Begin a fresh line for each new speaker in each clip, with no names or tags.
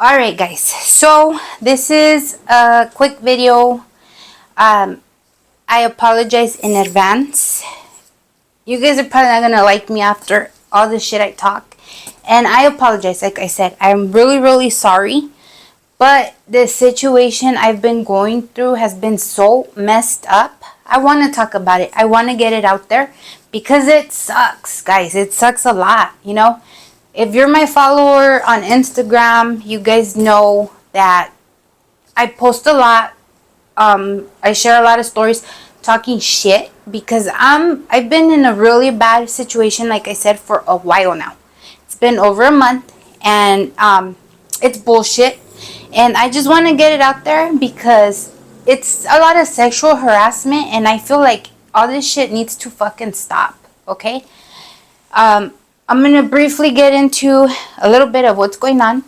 Alright guys, so this is a quick video. I apologize in advance. You guys are probably not gonna like me after all the shit I talk. And I apologize, like I said, I'm really sorry. But the situation I've been going through has been so messed up. I want to talk about it. I want to get it out there because it sucks, guys. It sucks a lot, you know. If you're my follower on Instagram, you guys know that I post a lot. I share a lot of stories talking shit because I've been in a really bad situation, like I said, for a while now. It's been over a month, and it's bullshit. And I just want to get it out there because it's a lot of sexual harassment, and I feel like all this shit needs to fucking stop. Okay. I'm going to briefly get into a little bit of what's going on.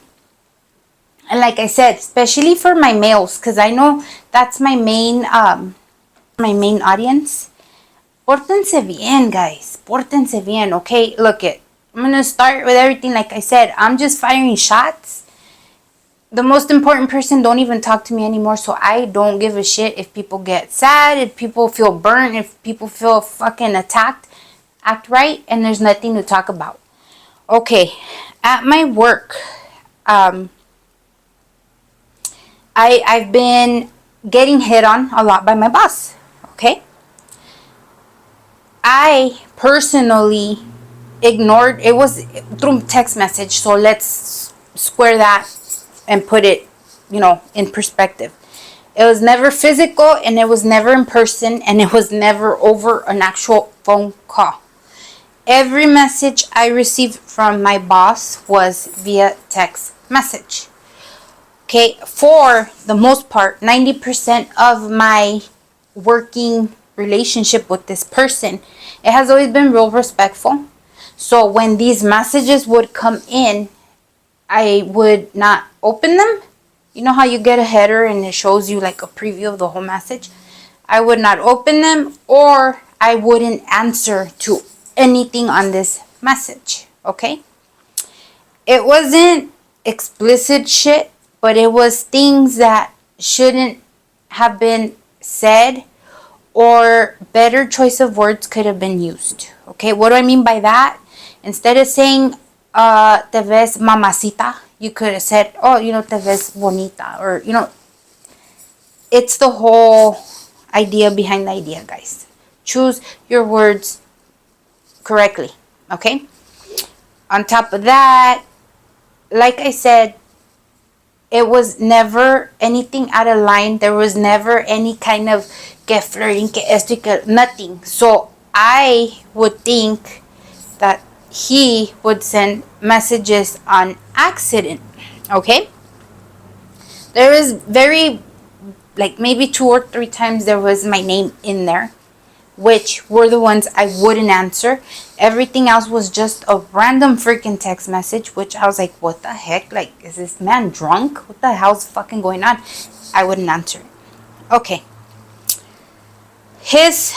And like I said, especially for my males, because I know that's my main audience. Pórtense bien, guys. Pórtense bien, okay? Look it. I'm going to start with everything. Like I said, I'm just firing shots. The most important person don't even talk to me anymore, so I don't give a shit if people get sad, if people feel burnt, if people feel fucking attacked. Act right, and there's nothing to talk about. Okay, at my work, I've been getting hit on a lot by my boss. Okay, I personally ignored. It was through text message, so let's square that and put it, in perspective. It was never physical, and it was never in person, and it was never over an actual phone call. Every message I received from my boss was via text message. Okay, for the most part, 90% of my working relationship with this person, it has always been real respectful. So when these messages would come in, I would not open them. You know how you get a header and it shows you like a preview of the whole message? I would not open them, or I wouldn't answer to anything on this message. Okay, it wasn't explicit shit, but it was things that shouldn't have been said, or better choice of words could have been used. Okay, what do I mean by that? Instead of saying te ves mamacita, you could have said, oh, te ves bonita, or it's the whole idea behind the idea, guys. Choose your words correctly. Okay, on top of that, like I said, it was never anything out of line. There was never any kind of que flirting, que esto, que nothing. So I would think that he would send messages on accident. Okay, there was very, like, maybe 2 or 3 times there was my name in there, which were the ones I wouldn't answer. Everything else was just a random freaking text message, which I was like, what the heck? Like, is this man drunk? What the hell's fucking going on? I wouldn't answer. Okay. His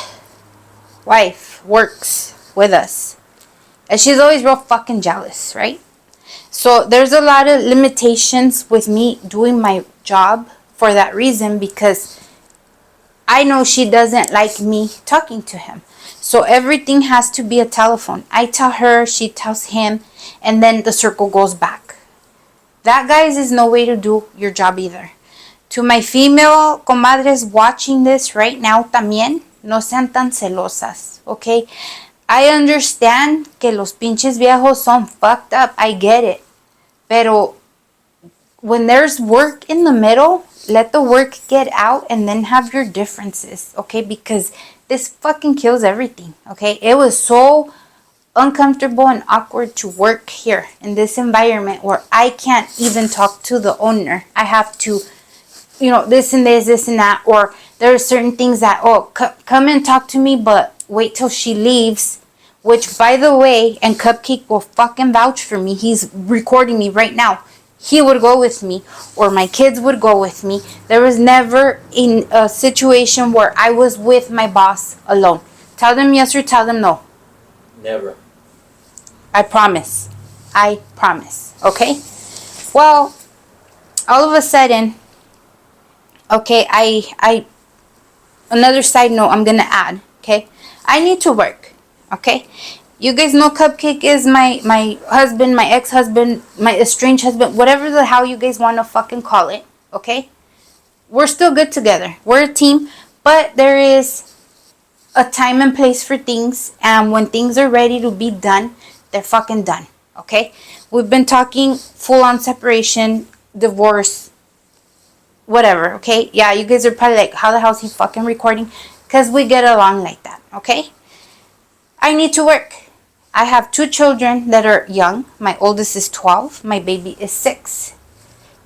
wife works with us, and she's always real fucking jealous, right? So there's a lot of limitations with me doing my job for that reason, because I know she doesn't like me talking to him. So everything has to be a telephone. I tell her, she tells him, and then the circle goes back. That, guys, is no way to do your job either. To my female comadres watching this right now también, no sean tan celosas, okay? I understand que los pinches viejos son fucked up. I get it. Pero when there's work in the middle, let the work get out and then have your differences, okay? Because this fucking kills everything, okay? It was so uncomfortable and awkward to work here in this environment where I can't even talk to the owner. I have to, this and this, this and that. Or there are certain things that, come and talk to me, but wait till she leaves. Which, by the way, and Cupcake will fucking vouch for me. He's recording me right now. He would go with me, or my kids would go with me. There was never in a situation where I was with my boss alone. Tell them yes or tell them no.
Never.
I promise. Okay? Well, all of a sudden, okay, another side note I'm gonna add, okay? I need to work, okay? You guys know Cupcake is my husband, my ex-husband, my estranged husband, whatever the hell you guys want to fucking call it, okay? We're still good together. We're a team, but there is a time and place for things, and when things are ready to be done, they're fucking done, okay? We've been talking full-on separation, divorce, whatever, okay? Yeah, you guys are probably like, how the hell is he fucking recording? Because we get along like that, okay? I need to work. I have 2 children that are young. My oldest is 12. My baby is 6.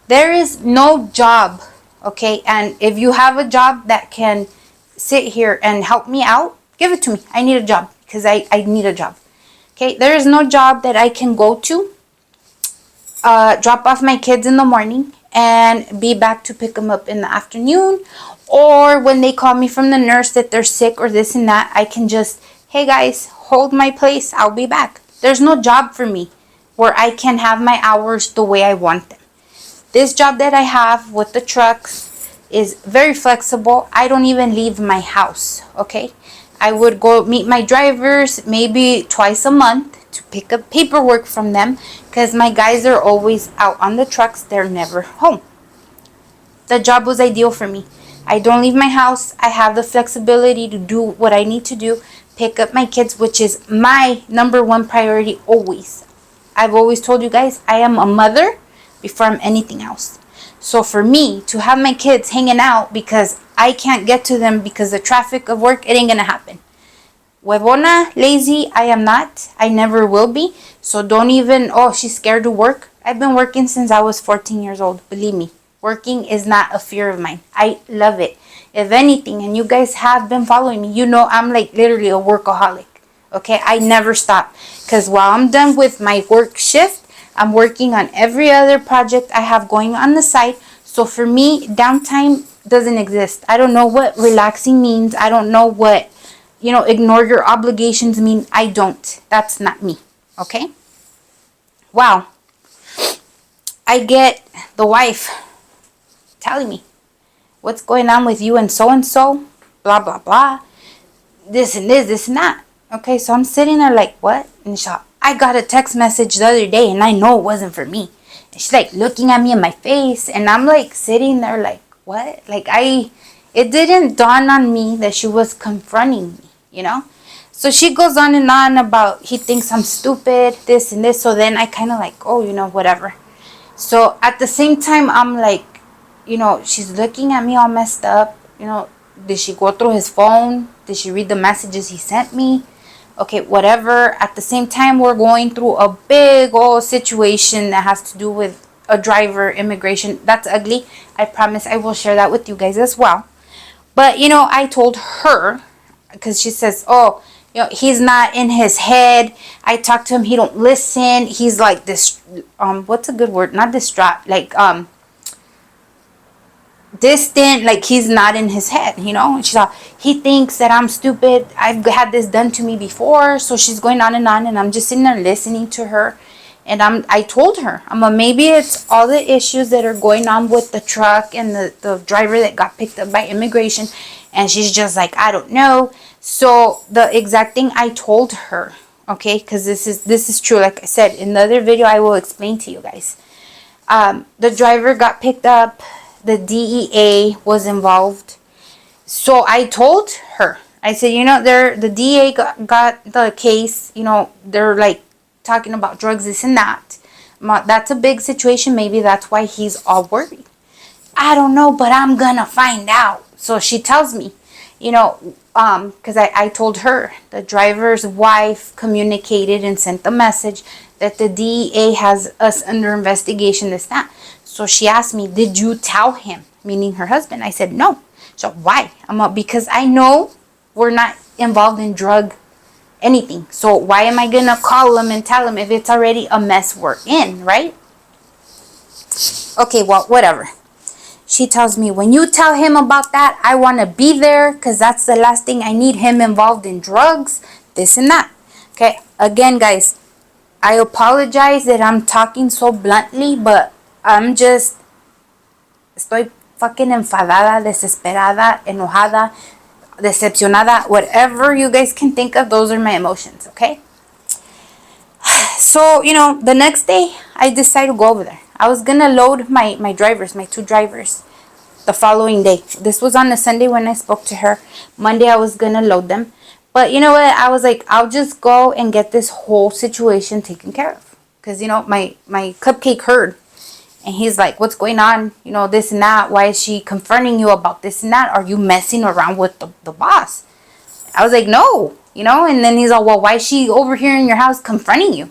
There is no job, okay? And if you have a job that can sit here and help me out, give it to me. I need a job because I need a job, okay? There is no job that I can go to, drop off my kids in the morning and be back to pick them up in the afternoon, or when they call me from the nurse that they're sick or this and that, I can just, hey guys, hold my place, I'll be back. There's no job for me where I can have my hours the way I want them. This job that I have with the trucks is very flexible. I don't even leave my house, okay? I would go meet my drivers maybe twice a month to pick up paperwork from them because my guys are always out on the trucks. They're never home. The job was ideal for me. I don't leave my house. I have the flexibility to do what I need to do, pick up my kids, which is my number one priority always. I've always told you guys, I am a mother before I'm anything else. So for me to have my kids hanging out because I can't get to them because the traffic of work, it ain't gonna happen. Huevona, lazy, I am not. I never will be. So don't even, oh, she's scared to work. I've been working since I was 14 years old. Believe me, working is not a fear of mine. I love it. If anything, and you guys have been following me, you know I'm like literally a workaholic. Okay, I never stop. Because while I'm done with my work shift, I'm working on every other project I have going on the side. So for me, downtime doesn't exist. I don't know what relaxing means. I don't know what, ignore your obligations mean. I don't. That's not me. Okay? Wow. I get the wife telling me, what's going on with you and so, blah, blah, blah. This and this and that. Okay, so I'm sitting there like, what? And she's like, I got a text message the other day and I know it wasn't for me. And she's like looking at me in my face and I'm like sitting there like, what? Like it didn't dawn on me that she was confronting me, So she goes on and on about he thinks I'm stupid, this and this. So then I kind of like, oh, whatever. So at the same time, I'm like, she's looking at me all messed up. Did she go through his phone? Did she read the messages he sent me? Okay, whatever. At the same time, we're going through a big old situation that has to do with a driver, immigration. That's ugly. I promise I will share that with you guys as well. But, I told her, because she says, oh, he's not in his head. I talked to him. He don't listen. He's like this, what's a good word? Not distraught. Like, distant, like he's not in his head, And she's like, he thinks that I'm stupid. I've had this done to me before. So she's going on, and I'm just sitting there listening to her. And I told her, maybe it's all the issues that are going on with the truck and the driver that got picked up by immigration. And she's just like, I don't know. So the exact thing I told her, okay, because this is true. Like I said, in the other video, I will explain to you guys. The driver got picked up. The DEA was involved. So I told her, I said, the DEA got the case, they're like talking about drugs, this and that. That's a big situation. Maybe that's why he's all worried. I don't know, but I'm gonna find out. So she tells me, because I told her the driver's wife communicated and sent the message that the DEA has us under investigation, this, that. So she asked me, did you tell him, meaning her husband? I said, no. So why? Because I know we're not involved in drug anything. So why am I going to call him and tell him if it's already a mess we're in, right? Okay, well, whatever. She tells me, when you tell him about that, I want to be there because that's the last thing I need him involved in drugs, this and that. Okay, again, guys, I apologize that I'm talking so bluntly, but I'm just estoy fucking enfadada, desesperada, enojada, decepcionada, whatever you guys can think of, those are my emotions, okay? So, the next day, I decided to go over there. I was gonna load my drivers, my 2 drivers, the following day. This was on a Sunday when I spoke to her. Monday, I was gonna load them. But you know what? I was like, I'll just go and get this whole situation taken care of. Because, my cupcake heard. And he's like, what's going on? This and that. Why is she confronting you about this and that? Are you messing around with the boss? I was like, no. And then he's like, well, why is she over here in your house confronting you?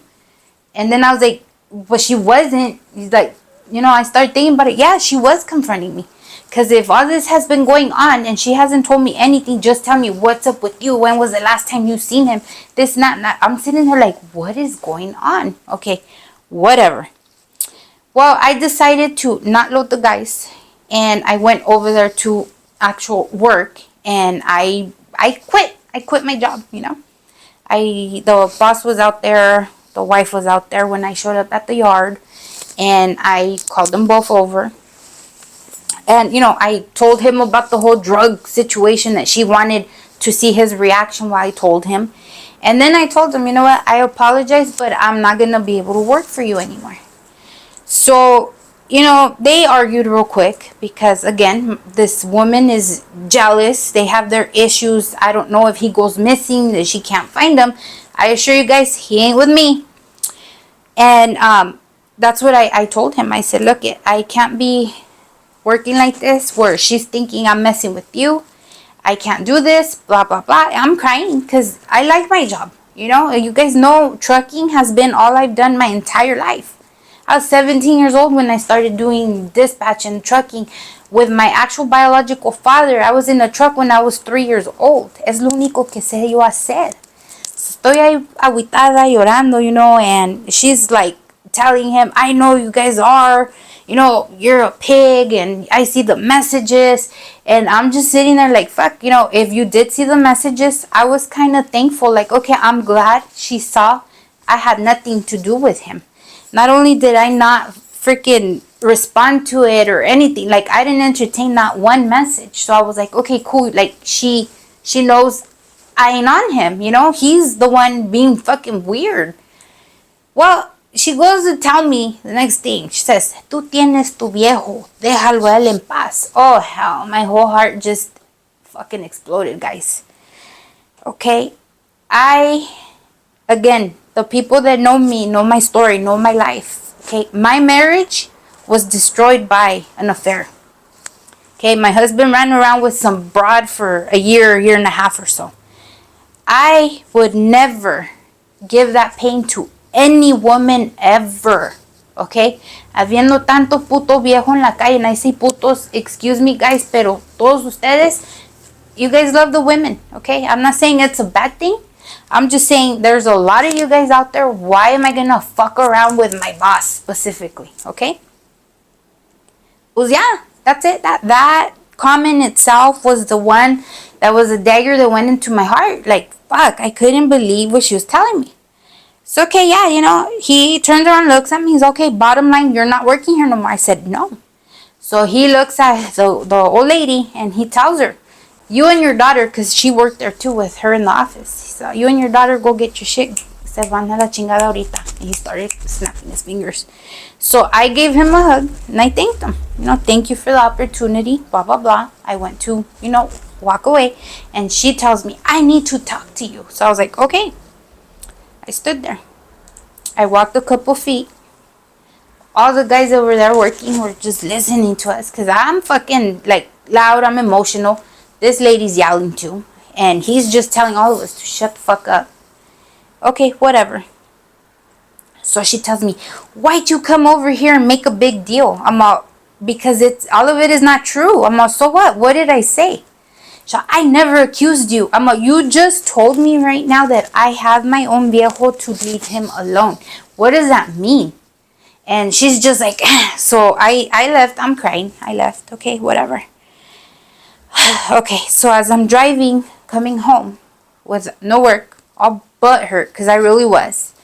And then I was like, but she wasn't. He's like, I started thinking about it. Yeah, she was confronting me. Because if all this has been going on and she hasn't told me anything, just tell me what's up with you. When was the last time you seen him? This, not. I'm sitting here like, what is going on? Okay, whatever. Well, I decided to not load the guys. And I went over there to actual work. And I quit. I quit my job, The boss was out there. The wife was out there when I showed up at the yard. And I called them both over. And, I told him about the whole drug situation, that she wanted to see his reaction while I told him. And then I told him, you know what, I apologize, but I'm not going to be able to work for you anymore. So, they argued real quick because, again, this woman is jealous. They have their issues. I don't know if he goes missing, that she can't find him. I assure you guys, he ain't with me. And that's what I told him. I said, look, I can't be working like this where she's thinking I'm messing with you. I can't do this, blah, blah, blah. I'm crying because I like my job. You guys know trucking has been all I've done my entire life. I was 17 years old when I started doing dispatch and trucking with my actual biological father. I was in a truck when I was 3 years old. Es lo único que sé yo hacer. Estoy ahí aguitada, llorando, and she's like telling him, I know you guys are, you're a pig, and I see the messages. And I'm just sitting there like, fuck, if you did see the messages, I was kind of thankful. Like, okay, I'm glad she saw I had nothing to do with him. Not only did I not freaking respond to it or anything, like I didn't entertain not one message. So I was like, okay, cool. Like she knows I ain't on him, he's the one being fucking weird. Well, she goes to tell me the next thing. She says, tú tienes tu viejo, déjalo a él en paz. Oh hell, my whole heart just fucking exploded, guys. Okay, again, the people that know me, know my story, know my life. Okay, my marriage was destroyed by an affair. Okay, my husband ran around with some broad for a year and a half or so. I would never give that pain to any woman ever. Okay, habiendo tanto puto viejo en la calle, and I say putos, excuse me guys, pero todos ustedes, you guys love the women. Okay, I'm not saying it's a bad thing. I'm just saying there's a lot of you guys out there. Why am I gonna fuck around with my boss specifically? Okay, well, yeah, that's it. That comment itself was the one that was a dagger that went into my heart. Like, fuck, I couldn't believe what she was telling me. So, okay, yeah, he turns around, looks at me. He's okay, bottom line, you're not working here no more. I said, no. So he looks at the old lady and he tells her, you and your daughter, because she worked there too with her in the office. He said, you and your daughter go get your shit. Se van a la chingada ahorita. And he started snapping his fingers. So I gave him a hug and I thanked him. Thank you for the opportunity, blah, blah, blah. I went to, walk away. And she tells me, I need to talk to you. So I was like, okay. I stood there. I walked a couple feet. All the guys that were there working were just listening to us. Because I'm fucking like loud. I'm emotional. This lady's yelling too. And he's just telling all of us to shut the fuck up. Okay, whatever. So she tells me, why'd you come over here and make a big deal? I'm all, because all of it is not true. I'm all, so what? What did I say? So I never accused you. I'm all, you just told me right now that I have my own viejo to leave him alone. What does that mean? And she's just like, so I left. I'm crying. I left. Okay, whatever. Okay, so as I'm driving, coming home with no work, all but hurt, because I really was.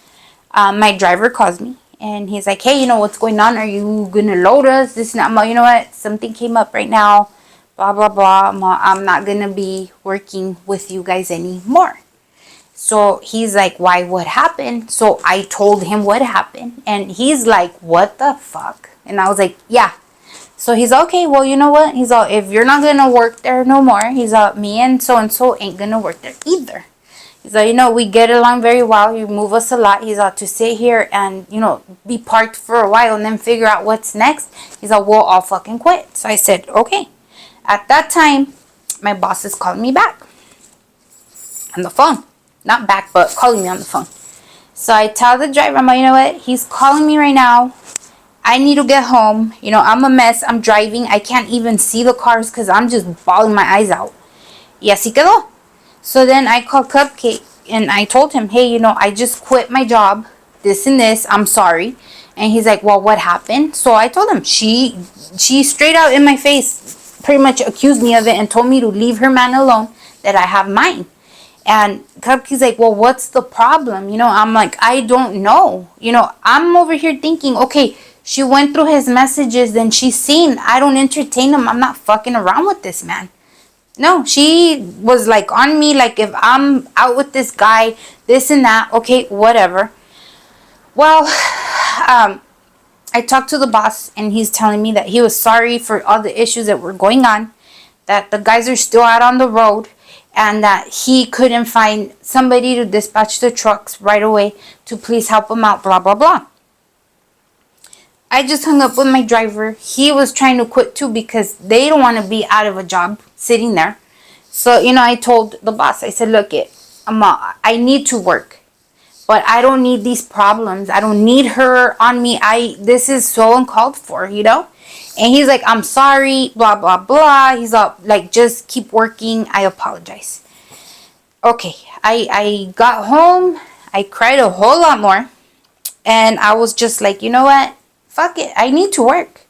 My driver calls me And he's like, hey, what's going on? Are you going to load us? This and that. I'm like, you know what? Something came up right now. Blah, blah, blah. I'm not going to be working with you guys anymore. So he's like, why? What happened? So I told him what happened. And he's like, what the fuck? And I was like, yeah. So he's okay, well, you know what? He's all, if you're not going to work there no more, he's all, me and so ain't going to work there either. He's like, we get along very well. You move us a lot. He's like, to sit here and, be parked for a while and then figure out what's next. He's like, we'll all fucking quit. So I said, okay. At that time, my boss is calling me back on the phone. Not back, but calling me on the phone. So I tell the driver, I'm like, you know what? He's calling me right now. I need to get home. I'm a mess. I'm driving. I can't even see the cars because I'm just bawling my eyes out. Y así quedó. So then I called Cupcake and I told him, hey, I just quit my job. This and this. I'm sorry. And he's like, well, what happened? So I told him. She straight out in my face pretty much accused me of it and told me to leave her man alone, that I have mine. And Cupcake's like, well, what's the problem? I'm like, I don't know. I'm over here thinking, okay, she went through his messages, then she's seen, I don't entertain him. I'm not fucking around with this man. No, she was like on me, like if I'm out with this guy, this and that, okay, whatever. Well, I talked to the boss and he's telling me that he was sorry for all the issues that were going on, that the guys are still out on the road, and that he couldn't find somebody to dispatch the trucks right away to please help him out, blah, blah, blah. I just hung up with my driver. He was trying to quit too because they don't want to be out of a job sitting there. So, I told the boss, I said, look, I need to work, but I don't need these problems. I don't need her on me. This is so uncalled for, And he's like, I'm sorry, blah, blah, blah. He's all like, just keep working. I apologize. Okay, I got home. I cried a whole lot more. And I was just like, you know what? Fuck it. I need to work.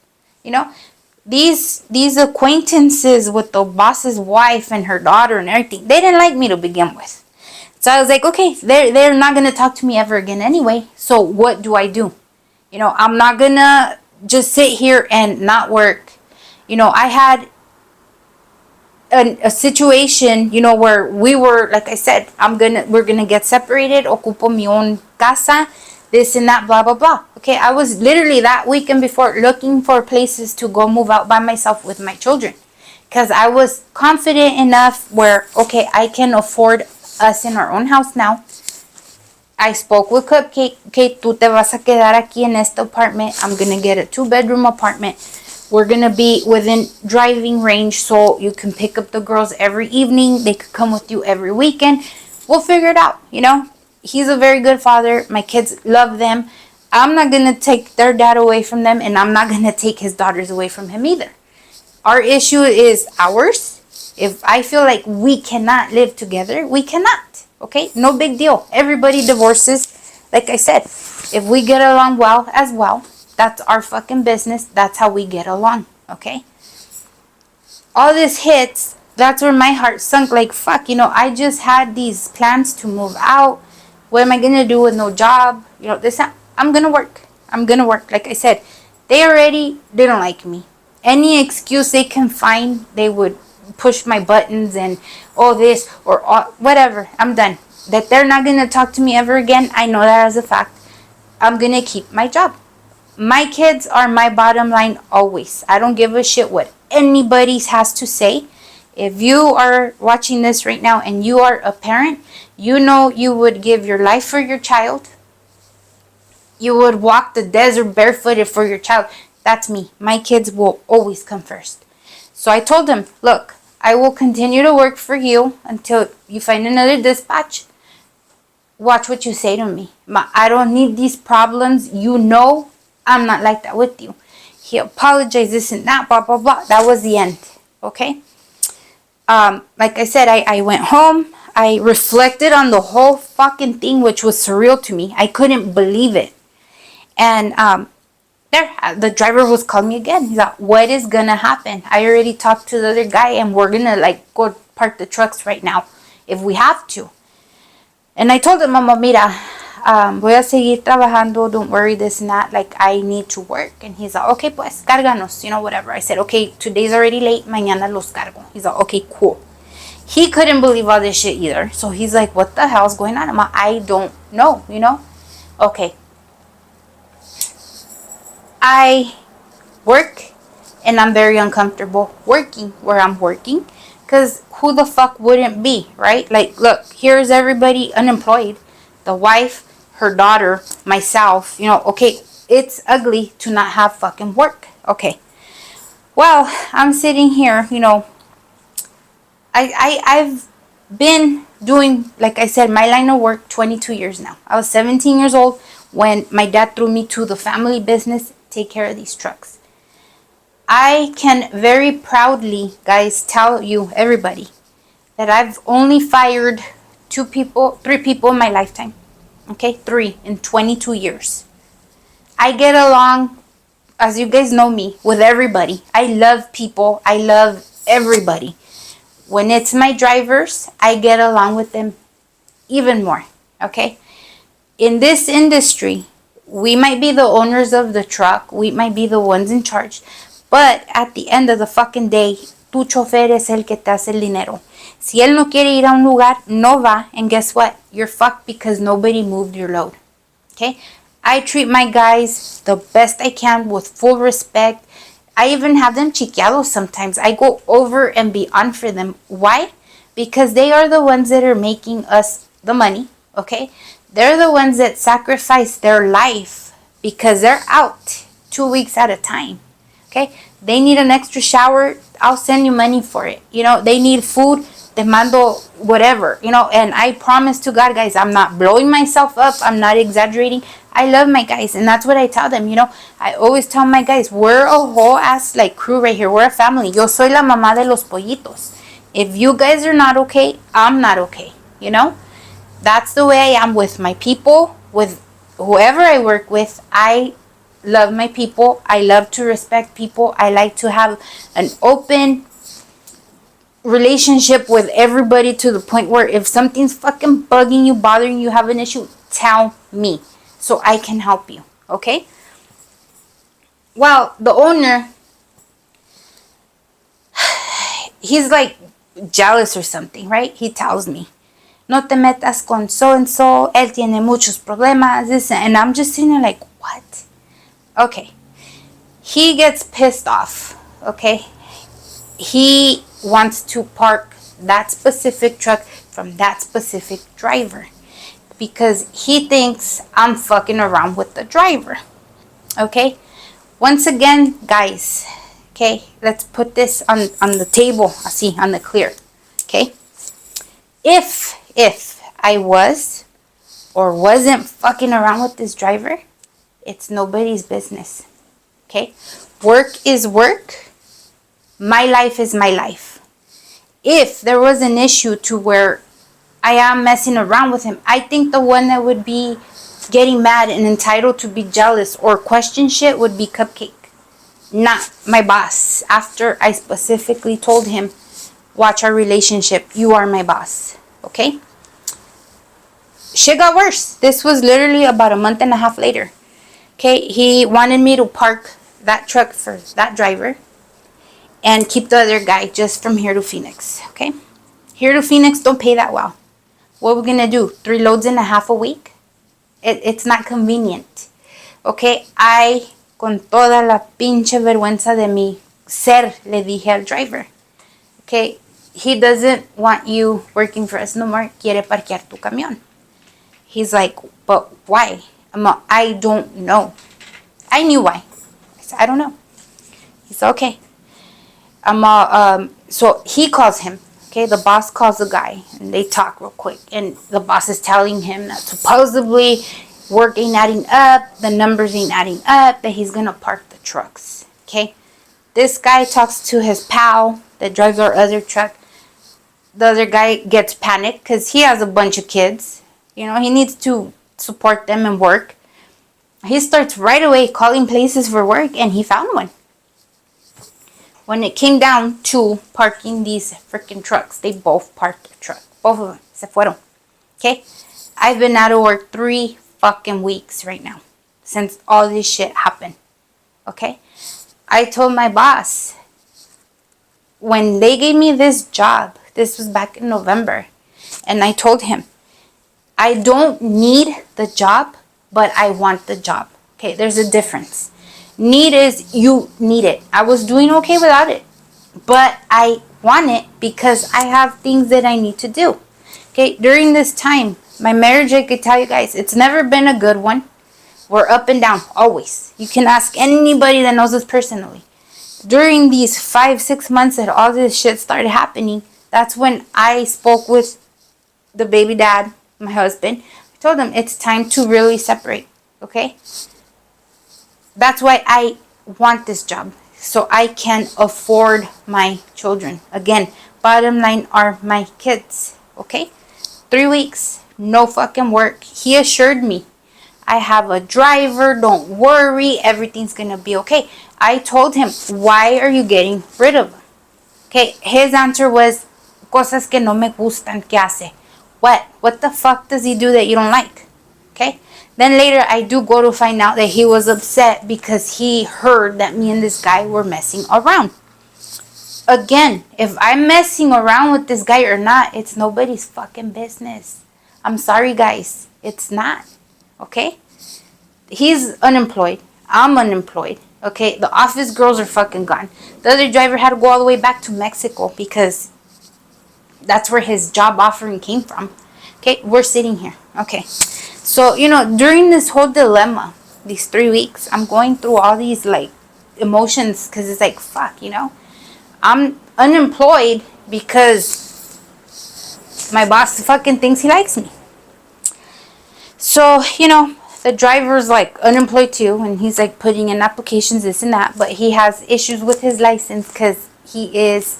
These acquaintances with the boss's wife and her daughter and everything, they didn't like me to begin with. So I was like, okay, they're not going to talk to me ever again anyway. So what do? I'm not going to just sit here and not work. I had a situation, where we were, like I said, we're gonna get separated, ocupo mi own casa, this and that, blah, blah, blah. Okay, I was literally that weekend before looking for places to go move out by myself with my children. Because I was confident enough where, okay, I can afford us in our own house now. I spoke with Cupcake, okay, tú te vas a quedar aquí en este apartment. I'm going to get a 2-bedroom apartment. We're going to be within driving range so you can pick up the girls every evening. They could come with you every weekend. We'll figure it out, He's a very good father. My kids love them. I'm not going to take their dad away from them, and I'm not going to take his daughters away from him either. Our issue is ours. If I feel like we cannot live together, we cannot. Okay, no big deal. Everybody divorces. Like I said, if we get along well as well, that's our fucking business. That's how we get along. Okay. All this hits. That's where my heart sunk. Like, fuck, I just had these plans to move out. What am I going to do with no job? I'm going to work. Like I said, they don't like me. Any excuse they can find, they would push my buttons and this or whatever. I'm done. That they're not going to talk to me ever again, I know that as a fact. I'm going to keep my job. My kids are my bottom line always. I don't give a shit what anybody has to say. If you are watching this right now and you are a parent, you would give your life for your child. You would walk the desert barefooted for your child. That's me. My kids will always come first. So I told him, look, I will continue to work for you until you find another dispatch. Watch what you say to me. I don't need these problems. I'm not like that with you. He apologized, this and that, blah, blah, blah. That was the end. Okay? Like I said, I went home. I reflected on the whole fucking thing, which was surreal to me. I couldn't believe it. And the driver was calling me again. He's like, what is gonna happen? I already talked to the other guy and we're gonna go park the trucks right now if we have to. And I told him, Mama, mira, voy a seguir trabajando, don't worry, this and that, like, I need to work. And he's like, okay, pues, cárganos, whatever. I said, okay, today's already late, mañana los cargo. He's like, okay, cool. He couldn't believe all this shit either. So he's like, what the hell's going on? I'm like, I don't know, Okay. I work, and I'm very uncomfortable working where I'm working, because who the fuck wouldn't be, right? Like, look, here's everybody unemployed. The wife, her daughter, myself, okay, it's ugly to not have fucking work. Okay. Well, I'm sitting here, I've been doing, like I said, my line of work 22 years now. I was 17 years old when my dad threw me to the family business, take care of these trucks. I can very proudly, guys, tell you, everybody, that I've only fired 3 people in my lifetime. Okay, 3 in 22 years. I get along, as you guys know me, with everybody. I love people. I love everybody. When it's my drivers, I get along with them even more. Okay? In this industry, we might be the owners of the truck. We might be the ones in charge. But at the end of the fucking day, tu chofer es el que te hace el dinero. Si él no quiere ir a un lugar, no va. And guess what? You're fucked because nobody moved your load. Okay? I treat my guys the best I can with full respect. I even have them chiqueados sometimes. I go over and beyond for them. Why? Because they are the ones that are making us the money. Okay? They're the ones that sacrifice their life because they're out 2 weeks at a time. Okay? They need an extra shower, I'll send you money for it. They need food, te mando whatever. And I promise to God, guys, I'm not blowing myself up. I'm not exaggerating. I love my guys, and that's what I tell them. I always tell my guys, we're a whole ass like crew right here. We're a family. Yo soy la mamá de los pollitos. If you guys are not okay, I'm not okay. That's the way I am with my people, with whoever I work with. I love my people. I love to respect people. I like to have an open relationship with everybody, to the point where if something's fucking bugging you, bothering you, have an issue, tell me so I can help you. Okay? Well, the owner, he's like jealous or something, right? He tells me, no te metas con so and so, él tiene muchos problemas, this, and I'm just sitting there like, what? Okay. He gets pissed off, okay? He wants to park that specific truck from that specific driver because he thinks I'm fucking around with the driver. Okay? Once again, guys, okay, let's put this on the table, así, on the clear. Okay? If I was or wasn't fucking around with this driver, it's nobody's business. Okay? Work is work. My life is my life. If there was an issue to where I am messing around with him, I think the one that would be getting mad and entitled to be jealous or question shit would be Cupcake, not my boss. After I specifically told him, watch our relationship, you are my boss. Okay? Shit got worse. This was literally about a month and a half later. Okay? He wanted me to park that truck for that driver and keep the other guy just from here to Phoenix. Okay? Here to Phoenix don't pay that well. What are we gonna do? 3 loads and a half a week? It's not convenient. Okay? I, con toda la pinche vergüenza de mi ser, le dije al driver. Okay? He doesn't want you working for us no more. Quiere parquear tu camión. He's like, but why? I don't know. I knew why. I said, I don't know. He's okay. So he calls him. Okay, the boss calls the guy and they talk real quick. And the boss is telling him that supposedly work ain't adding up, the numbers ain't adding up, that he's gonna park the trucks. Okay, this guy talks to his pal that drives our other truck. The other guy gets panicked because he has a bunch of kids. He needs to support them and work. He starts right away calling places for work and he found one. When it came down to parking these freaking trucks, they both parked the truck. Both of them. Se fueron. Okay? I've been out of work 3 fucking weeks right now since all this shit happened. Okay? I told my boss, when they gave me this job, this was back in November, and I told him, I don't need the job, but I want the job. Okay, there's a difference. Need is you need it. I was doing okay without it, but I want it because I have things that I need to do. Okay, during this time, my marriage, I could tell you guys, it's never been a good one. We're up and down, always. You can ask anybody that knows us personally. During these 5-6 months that all this shit started happening, that's when I spoke with the baby dad, my husband. I told him it's time to really separate, okay? That's why I want this job, so I can afford my children. Again, bottom line are my kids, okay? 3 weeks, no fucking work. He assured me, I have a driver, don't worry, everything's gonna be okay. I told him, why are you getting rid of him? Okay, his answer was, cosas que no me gustan, ¿qué hace? What the fuck does he do that you don't like? Okay, then later I do go to find out that he was upset because he heard that me and this guy were messing around. Again, if I'm messing around with this guy or not, it's nobody's fucking business. I'm sorry, guys, it's not. Okay, he's unemployed, I'm unemployed. Okay, the office girls are fucking gone. The other driver had to go all the way back to Mexico because that's where his job offering came from. Okay, we're sitting here. Okay, so during this whole dilemma, these 3 weeks, I'm going through all these like emotions because it's like, fuck, I'm unemployed because my boss fucking thinks he likes me. So, the driver's like unemployed too, and he's like putting in applications, this and that, but he has issues with his license because he is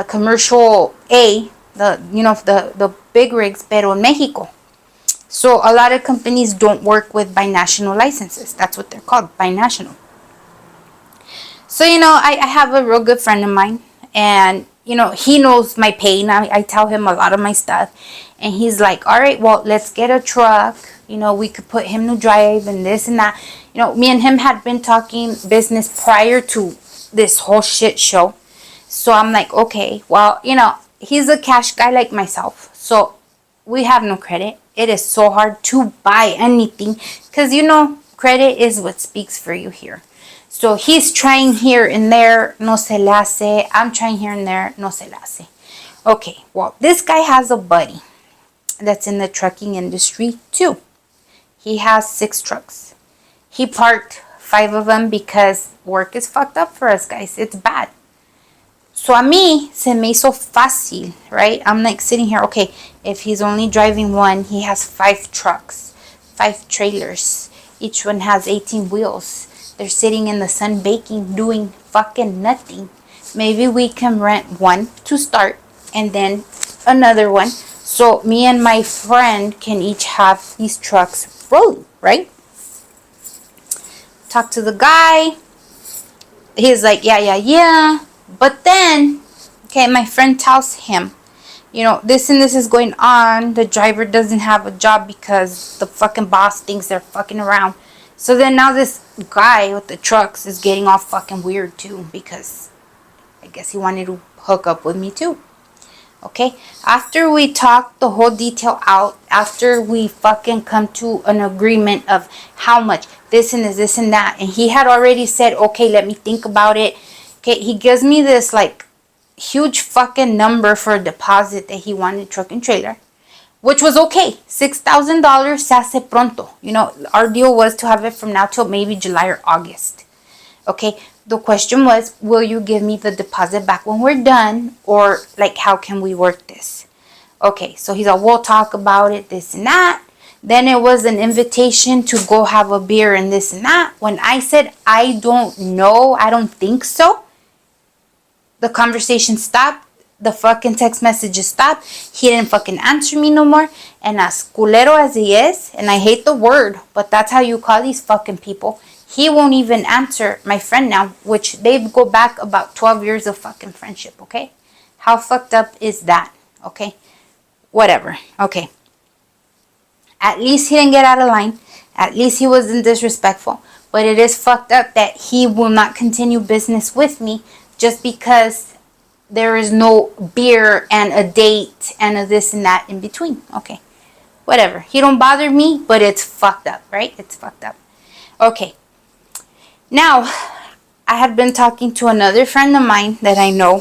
commercial A, the big rigs, pero in Mexico. So a lot of companies don't work with binational licenses. That's what they're called, binational. So, I have a real good friend of mine, and, he knows my pain. I tell him a lot of my stuff, and he's like, all right, well, let's get a truck. We could put him to drive and this and that. Me and him had been talking business prior to this whole shit show. So I'm like, okay, well, he's a cash guy like myself. So we have no credit. It is so hard to buy anything because, credit is what speaks for you here. So he's trying here and there, no se le hace. I'm trying here and there, no se le hace. Okay, well, this guy has a buddy that's in the trucking industry too. He has 6 trucks. He parked 5 of them because work is fucked up for us, guys. It's bad. So a mí se me hizo fácil, right? I'm like sitting here, okay, if he's only driving one, he has 5 trucks, 5 trailers. Each one has 18 wheels. They're sitting in the sun baking, doing fucking nothing. Maybe we can rent one to start and then another one. So me and my friend can each have these trucks rolling, right? Talk to the guy. He's like, yeah. But then, okay, my friend tells him, this and this is going on. The driver doesn't have a job because the fucking boss thinks they're fucking around. So then now this guy with the trucks is getting all fucking weird too because I guess he wanted to hook up with me too. Okay, after we talk the whole detail out, after we fucking come to an agreement of how much, this and that, and he had already said, okay, let me think about it. Okay, he gives me this like huge fucking number for a deposit that he wanted, truck and trailer, which was okay. $6,000 se hace pronto. Our deal was to have it from now till maybe July or August. Okay, the question was, will you give me the deposit back when we're done? Or like, how can we work this? Okay, so he's like, we'll talk about it, this and that. Then it was an invitation to go have a beer and this and that. When I said, I don't know, I don't think so, the conversation stopped. The fucking text messages stopped. He didn't fucking answer me no more. And as culero as he is, and I hate the word, but that's how you call these fucking people, he won't even answer my friend now, which they go back about 12 years of fucking friendship, okay? How fucked up is that, okay? Whatever, okay. At least he didn't get out of line. At least he wasn't disrespectful. But it is fucked up that he will not continue business with me just because there is no beer and a date and a this and that in between. Okay, whatever. He don't bother me, but it's fucked up, right? It's fucked up. Okay. Now, I had been talking to another friend of mine that I know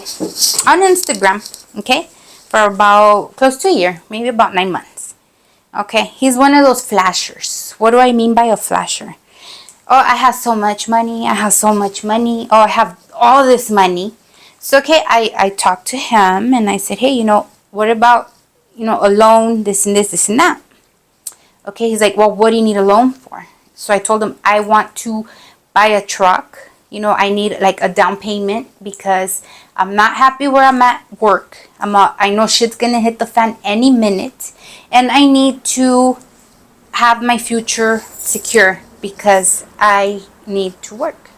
on Instagram, okay, for about close to a year, maybe about 9 months. Okay, he's one of those flashers. What do I mean by a flasher? Oh, I have so much money. I have so much money. Oh, I have all this money. So, okay, I talked to him and I said, hey, what about, a loan, this and this, this and that. Okay, he's like, well, what do you need a loan for? So I told him I want to buy a truck. I need like a down payment because I'm not happy where I'm at work. I know shit's gonna hit the fan any minute, and I need to have my future secure because I need to work.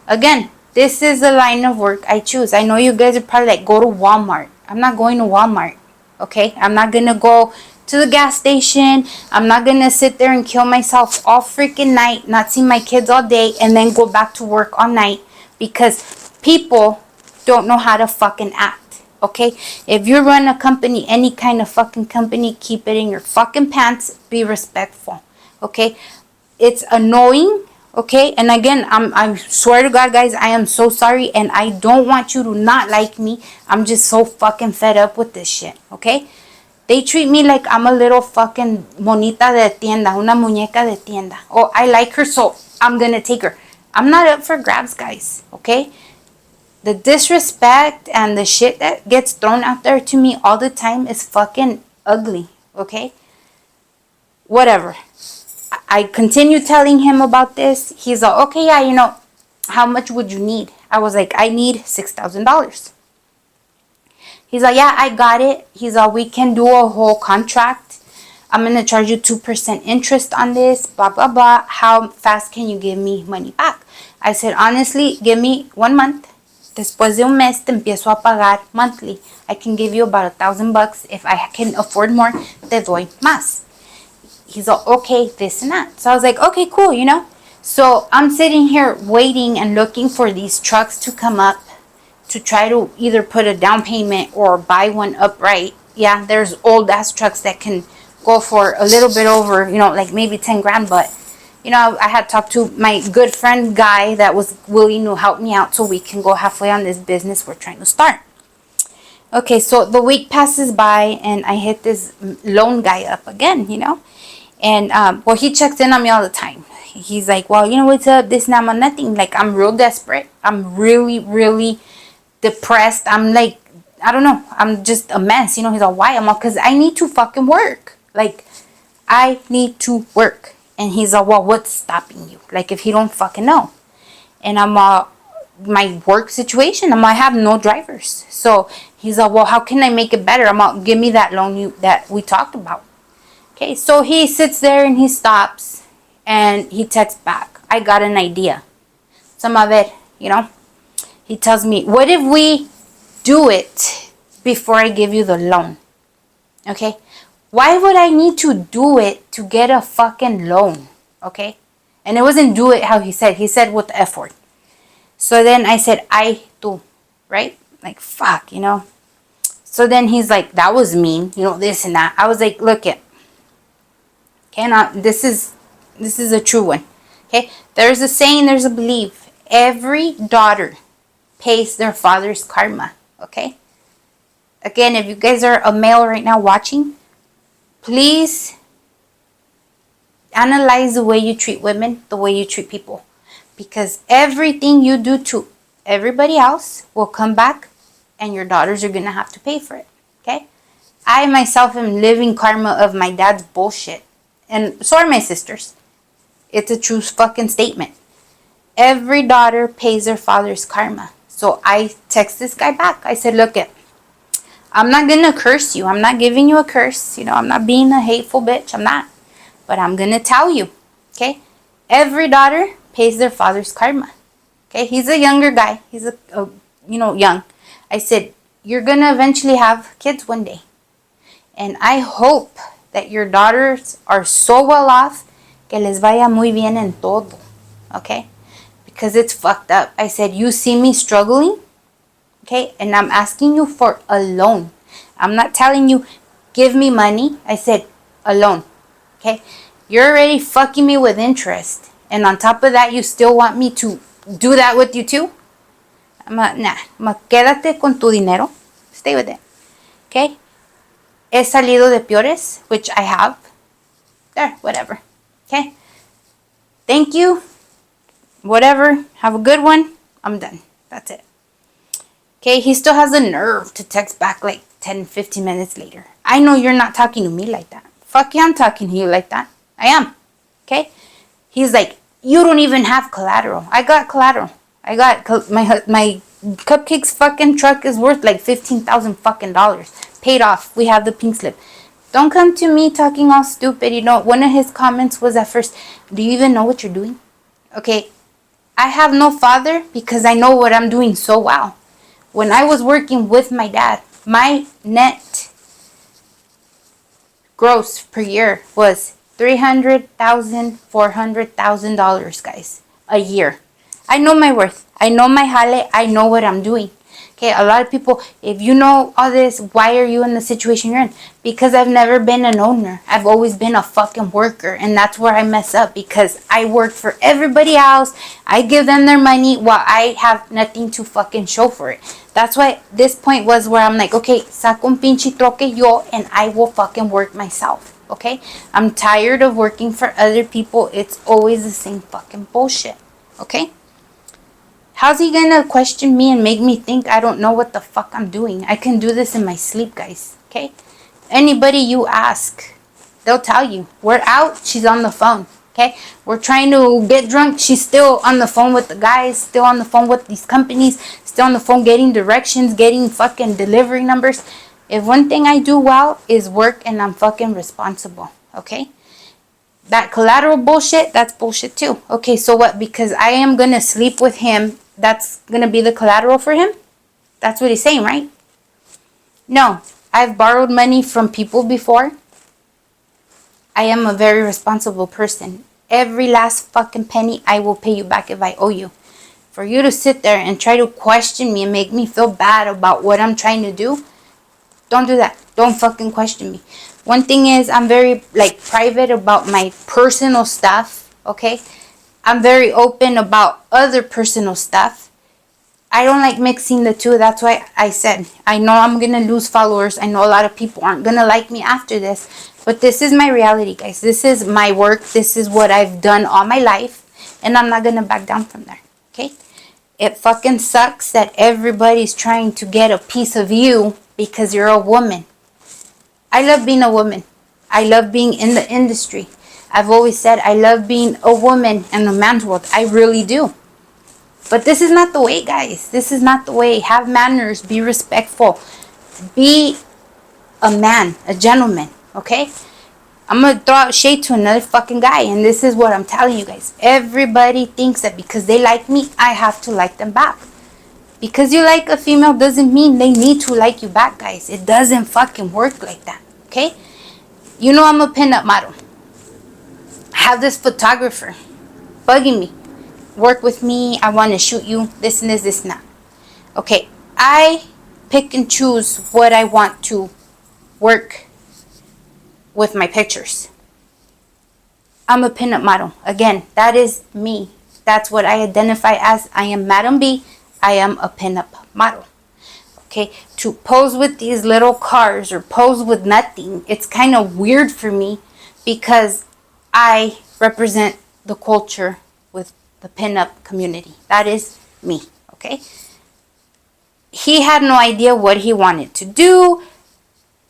Again, this is the line of work I choose. I know you guys are probably like, go to Walmart. I'm not going to Walmart. Okay, I'm not gonna go to the gas station. I'm not gonna sit there and kill myself all freaking night, not see my kids all day, and then go back to work all night because people don't know how to fucking act. Okay, if you run a company, any kind of fucking company, keep it in your fucking pants. Be respectful. Okay, it's annoying. Okay, and again, I swear to God, guys, I am so sorry, and I don't want you to not like me. I'm just so fucking fed up with this shit. Okay. They treat me like I'm a little fucking monita de tienda, una muñeca de tienda. Oh, I like her, so I'm gonna take her. I'm not up for grabs, guys, okay? The disrespect and the shit that gets thrown out there to me all the time is fucking ugly, okay? Whatever. I continue telling him about this. He's like, okay, yeah, how much would you need? I was like, I need $6,000. He's like, yeah, I got it. He's like, we can do a whole contract. I'm going to charge you 2% interest on this, blah, blah, blah. How fast can you give me money back? I said, honestly, give me 1 month. Después de un mes, te empiezo a pagar monthly. I can give you about $1,000. If I can afford more, te doy más. He's like, okay, this and that. So I was like, okay, cool, So I'm sitting here waiting and looking for these trucks to come up to try to either put a down payment or buy one upright. Yeah, there's old ass trucks that can go for a little bit over, like maybe 10 grand. But, I had talked to my good friend guy that was willing to help me out so we can go halfway on this business we're trying to start. Okay, so the week passes by and I hit this loan guy up again, And, well, he checks in on me all the time. He's like, well, what's up? This, now, nothing. Like, I'm real desperate. I'm really, really depressed. I'm like, I don't know. I'm just a mess. He's like, why? I'm like, because I need to fucking work. Like, I need to work. And he's like, well, what's stopping you? Like, if he don't fucking know. And I'm my work situation, I have no drivers. So he's like, well, how can I make it better? I'm like, give me that loan that we talked about. Okay, so he sits there and he stops and he texts back, I got an idea. Some of it, He tells me, what if we do it before I give you the loan? Okay? Why would I need to do it to get a fucking loan? Okay? And it wasn't do it how he said. He said with effort. So then I said, I do. Right? Like, fuck, So then he's like, that was mean. This and that. I was like, look it. Okay, now this is a true one. Okay? There's a saying, there's a belief. Every daughter pays their father's karma. Okay? Again, if you guys are a male right now watching, please analyze the way you treat women, the way you treat people. Because everything you do to everybody else will come back and your daughters are going to have to pay for it. Okay? I myself am living karma of my dad's bullshit. And so are my sisters. It's a true fucking statement. Every daughter pays their father's karma. So I text this guy back. I said, look it. I'm not going to curse you. I'm not giving you a curse. I'm not being a hateful bitch. I'm not. But I'm going to tell you. Okay? Every daughter pays their father's karma. Okay? He's a younger guy. He's young. I said, you're going to eventually have kids one day. And I hope that your daughters are so well off, que les vaya muy bien en todo, okay? Because it's fucked up. I said, you see me struggling, okay? And I'm asking you for a loan. I'm not telling you, give me money. I said, a loan, okay? You're already fucking me with interest. And on top of that, you still want me to do that with you too? Quédate con tu dinero. Stay with it, okay? He salido de peores, which I have. There, whatever, okay? Thank you. Whatever. Have a good one. I'm done. That's it. Okay, he still has the nerve to text back like 10, 15 minutes later. I know you're not talking to me like that. Fuck yeah, I'm talking to you like that. I am. Okay? He's like, you don't even have collateral. I got collateral. I got my Cupcake's fucking truck is worth like $15,000 fucking dollars. Paid off. We have the pink slip. Don't come to me talking all stupid. You know, one of his comments was at first, do you even know what you're doing? Okay, I have no father because I know what I'm doing so well. When I was working with my dad, my net gross per year was $300,000, $400,000, guys, a year. I know my worth. I know my jale. I know what I'm doing. Okay, a lot of people, if you know all this, why are you in the situation you're in? Because I've never been an owner. I've always been a fucking worker. And that's where I mess up, because I work for everybody else. I give them their money while I have nothing to fucking show for it. That's why this point was where I'm like, okay, saco un pinche troque yo and I will fucking work myself. Okay? I'm tired of working for other people. It's always the same fucking bullshit. Okay? How's he gonna question me and make me think I don't know what the fuck I'm doing? I can do this in my sleep, guys. Okay? Anybody you ask, they'll tell you. We're out, she's on the phone. Okay? We're trying to get drunk, she's still on the phone with the guys, still on the phone with these companies, still on the phone getting directions, getting fucking delivery numbers. If one thing I do well is work and I'm fucking responsible. Okay? That collateral bullshit, that's bullshit too. Okay, so what? Because I am gonna sleep with him, that's gonna be the collateral for him? That's what he's saying, right? No, I've borrowed money from people before. I am a very responsible person. Every last fucking penny I will pay you back if I owe you. For you to sit there and try to question me and make me feel bad about what I'm trying to do, don't do that. Don't fucking question me. One thing is, I'm very private about my personal stuff, okay? I'm very open about other personal stuff. I don't like mixing the two. That's why I said, I know I'm going to lose followers. I know a lot of people aren't going to like me after this. But this is my reality, guys. This is my work. This is what I've done all my life. And I'm not going to back down from there, okay? It fucking sucks that everybody's trying to get a piece of you because you're a woman. I love being a woman. I love being in the industry. I've always said I love being a woman in a man's world. I really do. But this is not the way, guys. This is not the way. Have manners. Be respectful. Be a man, a gentleman, okay? I'm going to throw out shade to another fucking guy, and this is what I'm telling you guys. Everybody thinks that because they like me, I have to like them back. Because you like a female doesn't mean they need to like you back, guys. It doesn't fucking work like that, okay? You know I'm a pinup model. I have this photographer bugging me. Work with me. I want to shoot you. This and this, this and that. Okay, I pick and choose what I want to work with my pictures. I'm a pinup model. Again, that is me. That's what I identify as. I am Madam B. I am a pinup model. Okay, to pose with these little cars or pose with nothing, it's kind of weird for me because I represent the culture with the pinup community. That is me, okay? He had no idea what he wanted to do.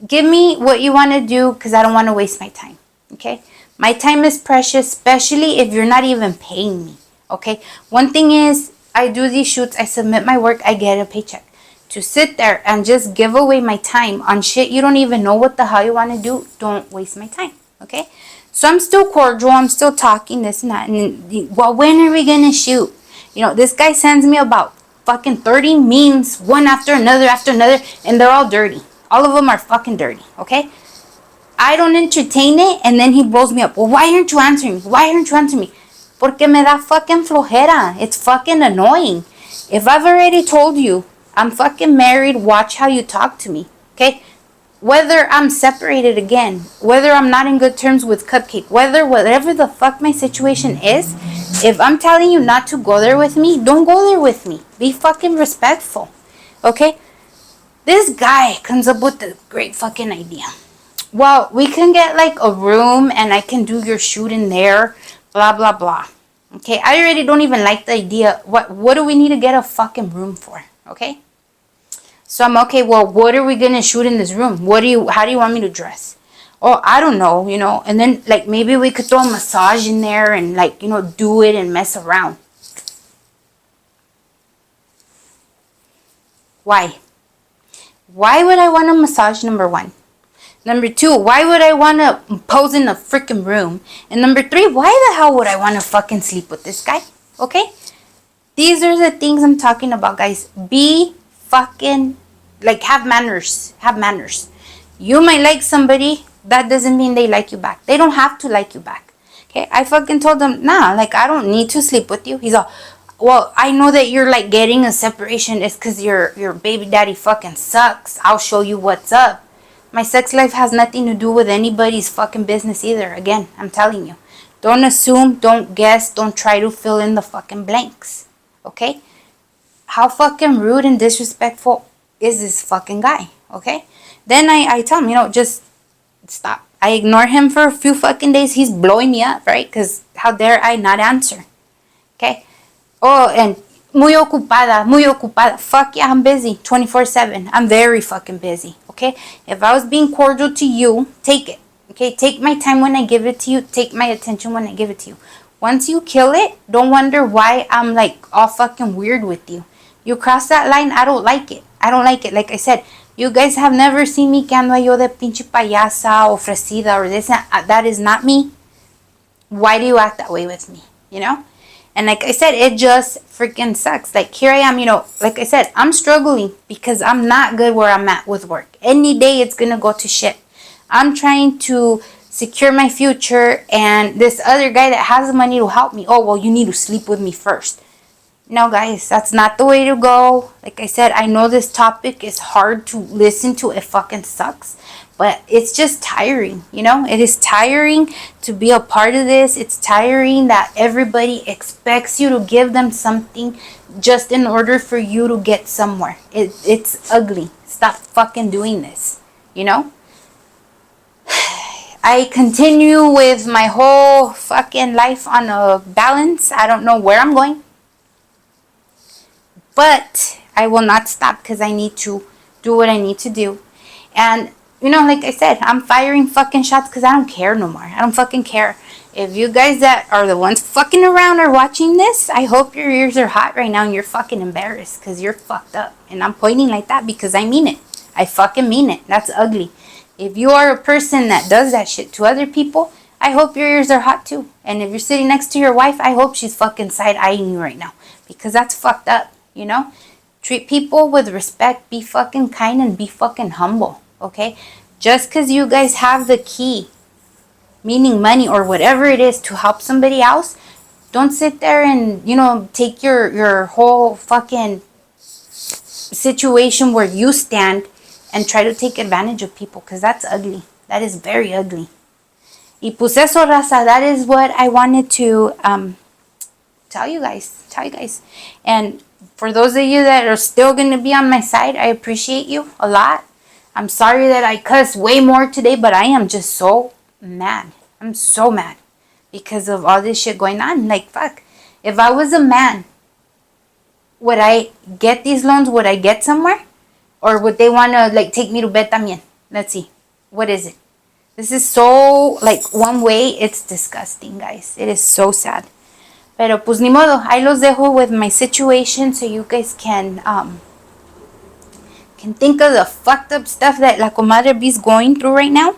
Give me what you want to do because I don't want to waste my time, okay? My time is precious, especially if you're not even paying me, okay? One thing is, I do these shoots, I submit my work, I get a paycheck. To sit there and just give away my time on shit you don't even know what the hell you want to do, don't waste my time, okay? So I'm still cordial, I'm still talking this and that, and well, when are we gonna shoot? You know, this guy sends me about fucking 30 memes, one after another, and they're all dirty. All of them are fucking dirty, okay? I don't entertain it, and then he blows me up. Well, why aren't you answering me? Why aren't you answering me? Porque me da fucking flojera. It's fucking annoying. If I've already told you I'm fucking married, watch how you talk to me. Okay? Whether I'm separated again, whether I'm not in good terms with Cupcake, whatever the fuck my situation is, if I'm telling you not to go there with me, don't go there with me. Be fucking respectful. Okay? This guy comes up with a great fucking idea. Well, we can get like a room and I can do your shoot in there, blah blah blah. Okay, I already don't even like the idea. What do we need to get a fucking room for? Okay? So I'm okay, well, what are we gonna shoot in this room? How do you want me to dress? Oh, I don't know, and then like maybe we could throw a massage in there and like, do it and mess around. Why? Why would I want a massage, number one? Number two, why would I want to pose in a freaking room? And number three, why the hell would I want to fucking sleep with this guy? Okay? These are the things I'm talking about, guys. Be fucking, like, have manners. Have manners. You might like somebody. That doesn't mean they like you back. They don't have to like you back. Okay? I fucking told them, nah, like, I don't need to sleep with you. He's all, well, I know that you're, like, getting a separation. It's because your baby daddy fucking sucks. I'll show you what's up. My sex life has nothing to do with anybody's fucking business either. Again, I'm telling you. Don't assume, don't guess, don't try to fill in the fucking blanks. Okay? How fucking rude and disrespectful is this fucking guy? Okay? Then I tell him, just stop. I ignore him for a few fucking days. He's blowing me up, right? Because how dare I not answer? Okay? Oh, and muy ocupada. Fuck yeah, I'm busy 24/7. I'm very fucking busy. Okay? If I was being cordial to you, take it. Okay? Take my time when I give it to you. Take my attention when I give it to you. Once you kill it, don't wonder why I'm like all fucking weird with you. You cross that line, I don't like it. I don't like it. Like I said, you guys have never seen me que ando yo de pinche payasa, ofrecida, or this. That is not me. Why do you act that way with me? And like I said, it just freaking sucks. Like here I am, like I said, I'm struggling because I'm not good where I'm at with work. Any day it's going to go to shit. I'm trying to secure my future, and this other guy that has the money to help me, oh, well, you need to sleep with me first. No, guys, that's not the way to go. Like I said, I know this topic is hard to listen to. It fucking sucks. But it's just tiring, It is tiring to be a part of this. It's tiring that everybody expects you to give them something just in order for you to get somewhere. It's ugly. Stop fucking doing this, I continue with my whole fucking life on a balance. I don't know where I'm going. But I will not stop because I need to do what I need to do. And, like I said, I'm firing fucking shots because I don't care no more. I don't fucking care. If you guys that are the ones fucking around are watching this, I hope your ears are hot right now and you're fucking embarrassed because you're fucked up. And I'm pointing like that because I mean it. I fucking mean it. That's ugly. If you are a person that does that shit to other people, I hope your ears are hot too. And if you're sitting next to your wife, I hope she's fucking side-eyeing you right now because that's fucked up. Treat people with respect, be fucking kind, and be fucking humble, okay? Just because you guys have the key, meaning money or whatever it is, to help somebody else, don't sit there and, take your whole fucking situation where you stand and try to take advantage of people, because that's ugly. That is very ugly. Y pues eso, raza, that is what I wanted to tell you guys. And for those of you that are still going to be on my side, I appreciate you a lot. I'm sorry that I cussed way more today, but I am just so mad. I'm so mad because of all this shit going on. Like, fuck. If I was a man, would I get these loans? Would I get somewhere? Or would they want to, like, take me to bed también? Let's see. What is it? This is so, like, one way. It's disgusting, guys. It is so sad. Pero pues ni modo, I los dejo with my situation so you guys can think of the fucked up stuff that La Comadre B's going through right now.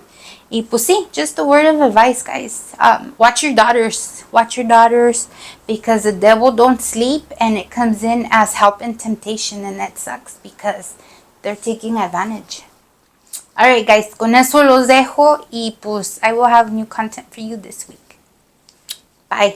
Y pues sí, just a word of advice, guys. Watch your daughters. Watch your daughters because the devil don't sleep and it comes in as help and temptation, and that sucks because they're taking advantage. Alright guys, con eso los dejo y pues I will have new content for you this week. Bye.